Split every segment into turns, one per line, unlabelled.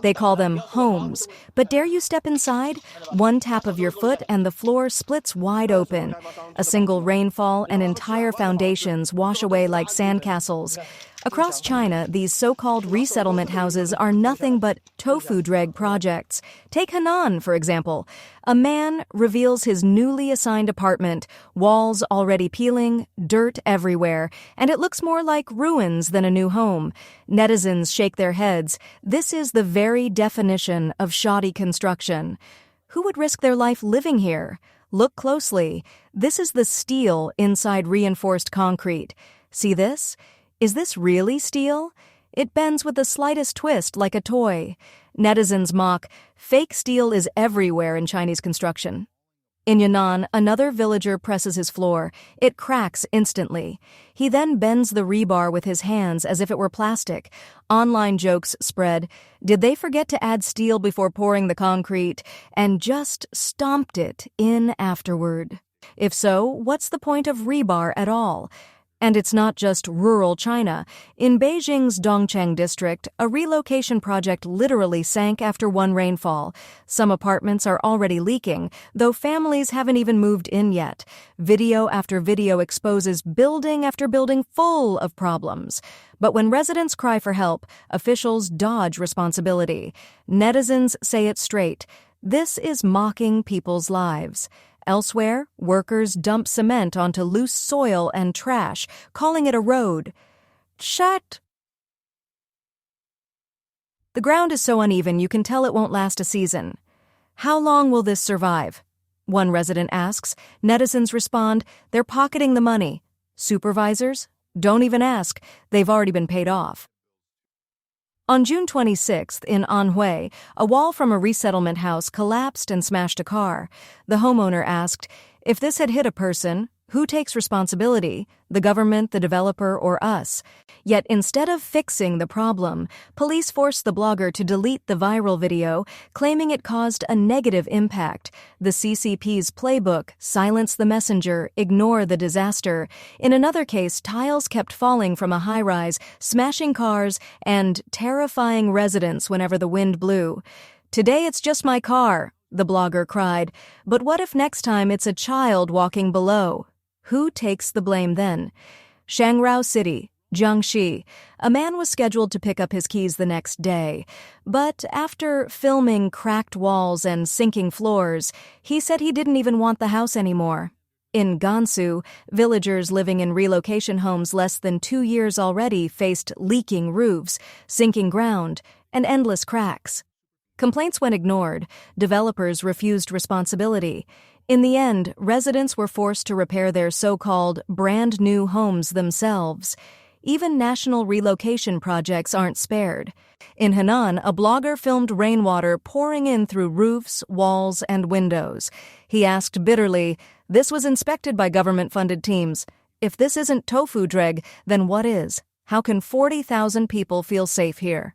They call them homes. But dare you step inside? One tap of your foot and the floor splits wide open. A single rainfall and entire foundations wash away like sandcastles. Across China, these so-called resettlement houses are nothing but tofu-dreg projects. Take Henan, for example. A man reveals his newly assigned apartment, walls already peeling, dirt everywhere, and it looks more like ruins than a new home. Netizens shake their heads. This is the very definition of shoddy construction. Who would risk their life living here? Look closely. This is the steel inside reinforced concrete. See this? Is this really steel? It bends with the slightest twist like a toy. Netizens mock, fake steel is everywhere in Chinese construction. In Henan, another villager presses his floor. It cracks instantly. He then bends the rebar with his hands as if it were plastic. Online jokes spread. Did they forget to add steel before pouring the concrete and just stomped it in afterward? If so, what's the point of rebar at all? And it's not just rural China. In Beijing's Dongcheng district, a relocation project literally sank after one rainfall. Some apartments are already leaking, though families haven't even moved in yet. Video after video exposes building after building full of problems. But when residents cry for help, officials dodge responsibility. Netizens say it straight. This is mocking people's lives. Elsewhere, workers dump cement onto loose soil and trash, calling it a road. Shut! The ground is so uneven you can tell it won't last a season. How long will this survive? One resident asks. Netizens respond, they're pocketing the money. Supervisors? Don't even ask. They've already been paid off. On June 26th, in Anhui, a wall from a resettlement house collapsed and smashed a car. The homeowner asked, if this had hit a person, who takes responsibility? The government, the developer, or us? Yet instead of fixing the problem, police forced the blogger to delete the viral video, claiming it caused a negative impact. The CCP's playbook, silence the messenger, ignore the disaster. In another case, tiles kept falling from a high-rise, smashing cars and terrifying residents whenever the wind blew. Today it's just my car, the blogger cried. But what if next time it's a child walking below? Who takes the blame then? Shangrao City, Jiangxi. A man was scheduled to pick up his keys the next day, but after filming cracked walls and sinking floors, he said he didn't even want the house anymore. In Gansu, villagers living in relocation homes less than 2 years already faced leaking roofs, sinking ground, and endless cracks. Complaints went ignored. Developers refused responsibility. In the end, residents were forced to repair their so-called brand-new homes themselves. Even national relocation projects aren't spared. In Henan, a blogger filmed rainwater pouring in through roofs, walls, and windows. He asked bitterly, "This was inspected by government-funded teams. If this isn't tofu-dreg, then what is? How can 40,000 people feel safe here?"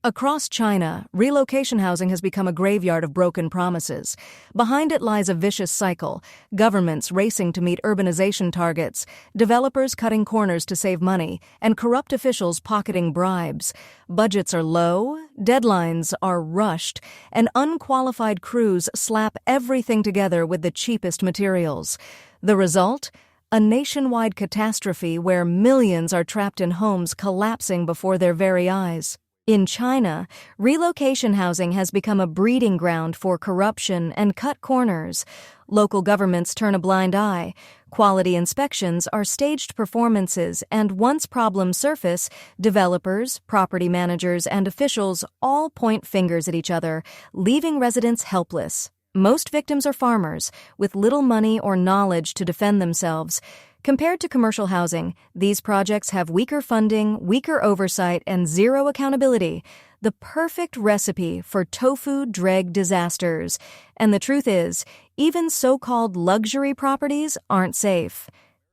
Across China, relocation housing has become a graveyard of broken promises. Behind it lies a vicious cycle, governments racing to meet urbanization targets, developers cutting corners to save money, and corrupt officials pocketing bribes. Budgets are low, deadlines are rushed, and unqualified crews slap everything together with the cheapest materials. The result? A nationwide catastrophe where millions are trapped in homes collapsing before their very eyes. In China, relocation housing has become a breeding ground for corruption and cut corners. Local governments turn a blind eye. Quality inspections are staged performances, and once problems surface, developers, property managers, and officials all point fingers at each other, leaving residents helpless. Most victims are farmers, with little money or knowledge to defend themselves. Compared to commercial housing, these projects have weaker funding, weaker oversight, and zero accountability. The perfect recipe for tofu-dreg disasters. And the truth is, even so-called luxury properties aren't safe.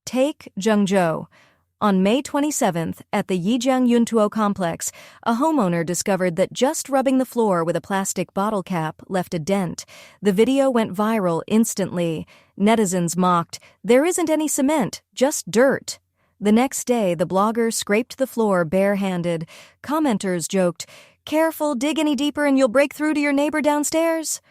Take Zhengzhou. On May 27th, at the Yijiang Yuntuo complex, a homeowner discovered that just rubbing the floor with a plastic bottle cap left a dent. The video went viral instantly. Netizens mocked, "There isn't any cement, just dirt." The next day, the blogger scraped the floor barehanded. Commenters joked, Careful, dig any deeper and you'll break through to your neighbor downstairs.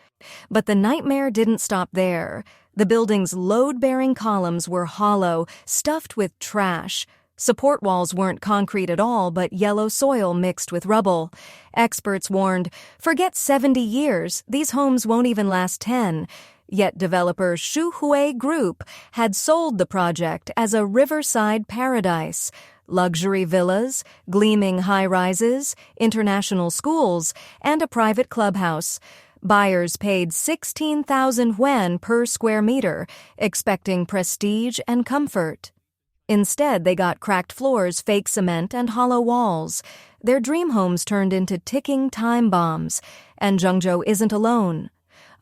But the nightmare didn't stop there. The building's load-bearing columns were hollow, stuffed with trash. Support walls weren't concrete at all, but yellow soil mixed with rubble. Experts warned, forget 70 years, these homes won't even last 10. Yet developer Shu Hui Group had sold the project as a riverside paradise. Luxury villas, gleaming high-rises, international schools, and a private clubhouse. Buyers paid 16,000 yuan per square meter, expecting prestige and comfort. Instead, they got cracked floors, fake cement, and hollow walls. Their dream homes turned into ticking time bombs, and Zhengzhou isn't alone.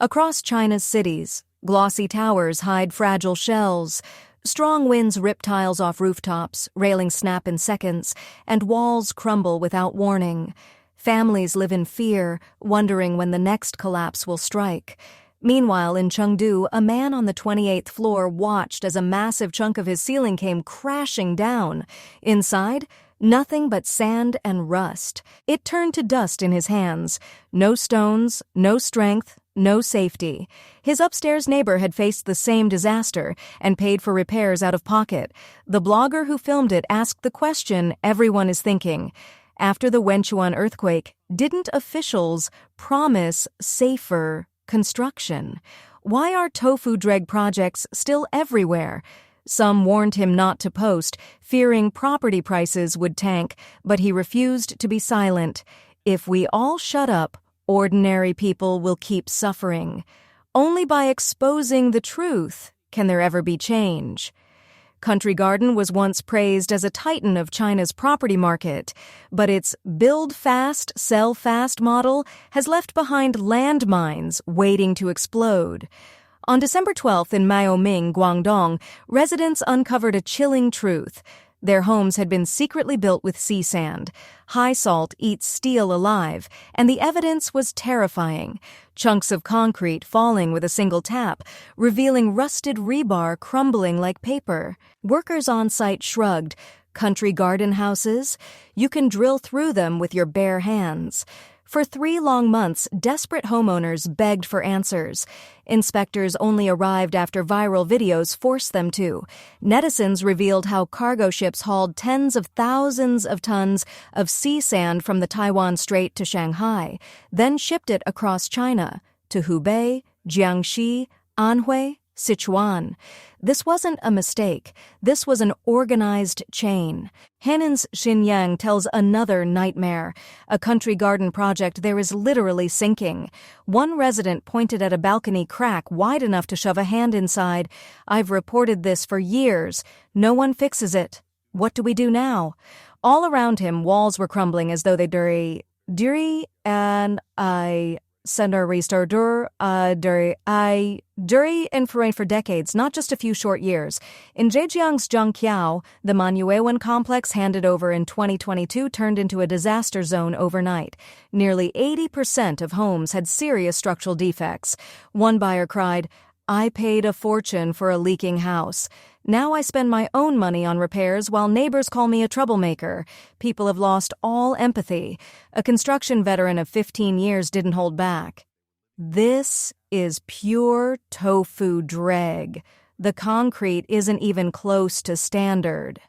Across China's cities, glossy towers hide fragile shells. Strong winds rip tiles off rooftops, railings snap in seconds, and walls crumble without warning. Families live in fear, wondering when the next collapse will strike. Meanwhile, in Chengdu, a man on the 28th floor watched as a massive chunk of his ceiling came crashing down. Inside, nothing but sand and rust. It turned to dust in his hands. No stones, no strength, no safety. His upstairs neighbor had faced the same disaster and paid for repairs out of pocket. The blogger who filmed it asked the question everyone is thinking. After the Wenchuan earthquake, didn't officials promise safer construction? Why are tofu-dreg projects still everywhere? Some warned him not to post, fearing property prices would tank, but he refused to be silent. If we all shut up, ordinary people will keep suffering. Only by exposing the truth can there ever be change. Country Garden was once praised as a titan of China's property market, but its build fast, sell fast model has left behind landmines waiting to explode. On December 12th in Maoming, Guangdong, residents uncovered a chilling truth. Their homes had been secretly built with sea sand. High salt eats steel alive, and the evidence was terrifying. Chunks of concrete falling with a single tap, revealing rusted rebar crumbling like paper. Workers on site shrugged. Country garden houses? You can drill through them with your bare hands. For 3 long months, desperate homeowners begged for answers. Inspectors only arrived after viral videos forced them to. Netizens revealed how cargo ships hauled tens of thousands of tons of sea sand from the Taiwan Strait to Shanghai, then shipped it across China to Hubei, Jiangxi, Anhui, Sichuan. This wasn't a mistake. This was an organized chain. Henan's Xinyang tells another nightmare. A country garden project there is literally sinking. One resident pointed at a balcony crack wide enough to shove a hand inside. I've reported this for years. No one fixes it. What do we do now? All around him, walls were crumbling as though they duri and I Sender restardur duri infrared for decades, not just a few short years. In Zhejiang's Zhangqiao, the Manuewan complex handed over in 2022 turned into a disaster zone overnight. Nearly 80% of homes had serious structural defects. One buyer cried, "I paid a fortune for a leaking house. Now I spend my own money on repairs while neighbors call me a troublemaker. People have lost all empathy." A construction veteran of 15 years didn't hold back. This is pure tofu-dreg. The concrete isn't even close to standard.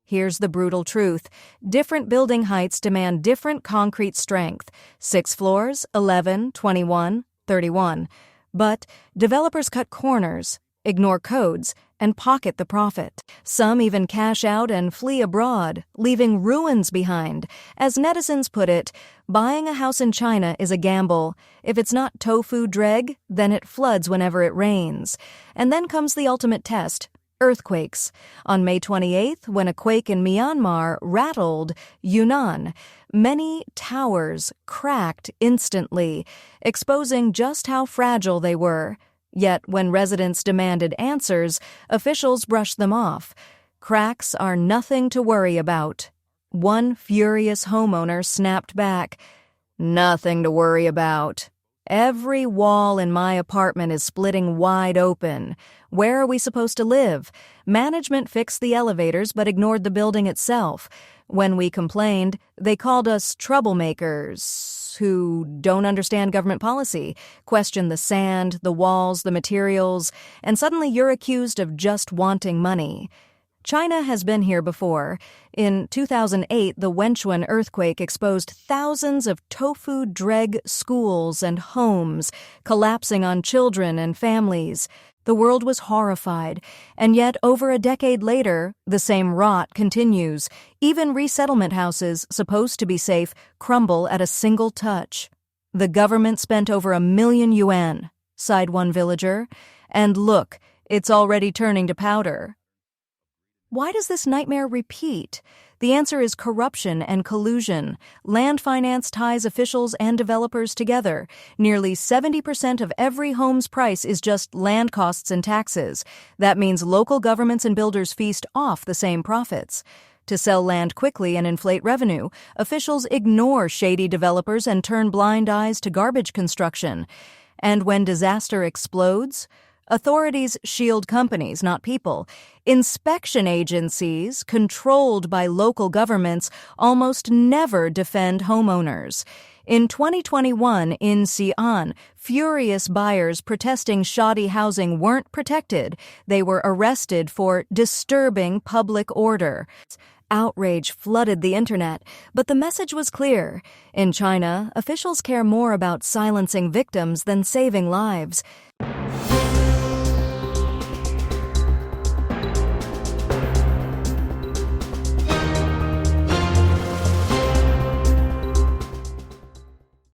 Here's the brutal truth. Different building heights demand different concrete strength. 6 floors, 11, 21, 31. But developers cut corners, ignore codes, and pocket the profit. Some even cash out and flee abroad, leaving ruins behind. As netizens put it, buying a house in China is a gamble. If it's not tofu-dreg, then it floods whenever it rains. And then comes the ultimate test. Earthquakes. On May 28th, when a quake in Myanmar rattled Henan, many towers cracked instantly, exposing just how fragile they were. Yet when residents demanded answers, officials brushed them off. Cracks are nothing to worry about. One furious homeowner snapped back, "Nothing to worry about." Every wall in my apartment is splitting wide open. Where are we supposed to live? Management fixed the elevators but ignored the building itself. When we complained, they called us troublemakers who don't understand government policy, question the sand, the walls, the materials, and suddenly you're accused of just wanting money. China has been here before. In 2008, the Wenchuan earthquake exposed thousands of tofu-dreg schools and homes, collapsing on children and families. The world was horrified, and yet over a decade later, the same rot continues. Even resettlement houses, supposed to be safe, crumble at a single touch. The government spent over 1 million yuan, sighed one villager, and look, it's already turning to powder. Why does this nightmare repeat? The answer is corruption and collusion. Land finance ties officials and developers together. Nearly 70% of every home's price is just land costs and taxes. That means local governments and builders feast off the same profits. To sell land quickly and inflate revenue, officials ignore shady developers and turn blind eyes to garbage construction. And when disaster explodes, authorities shield companies, not people. Inspection agencies, controlled by local governments, almost never defend homeowners. In 2021, in Xi'an, furious buyers protesting shoddy housing weren't protected. They were arrested for disturbing public order. Outrage flooded the internet, but the message was clear. In China, officials care more about silencing victims than saving lives.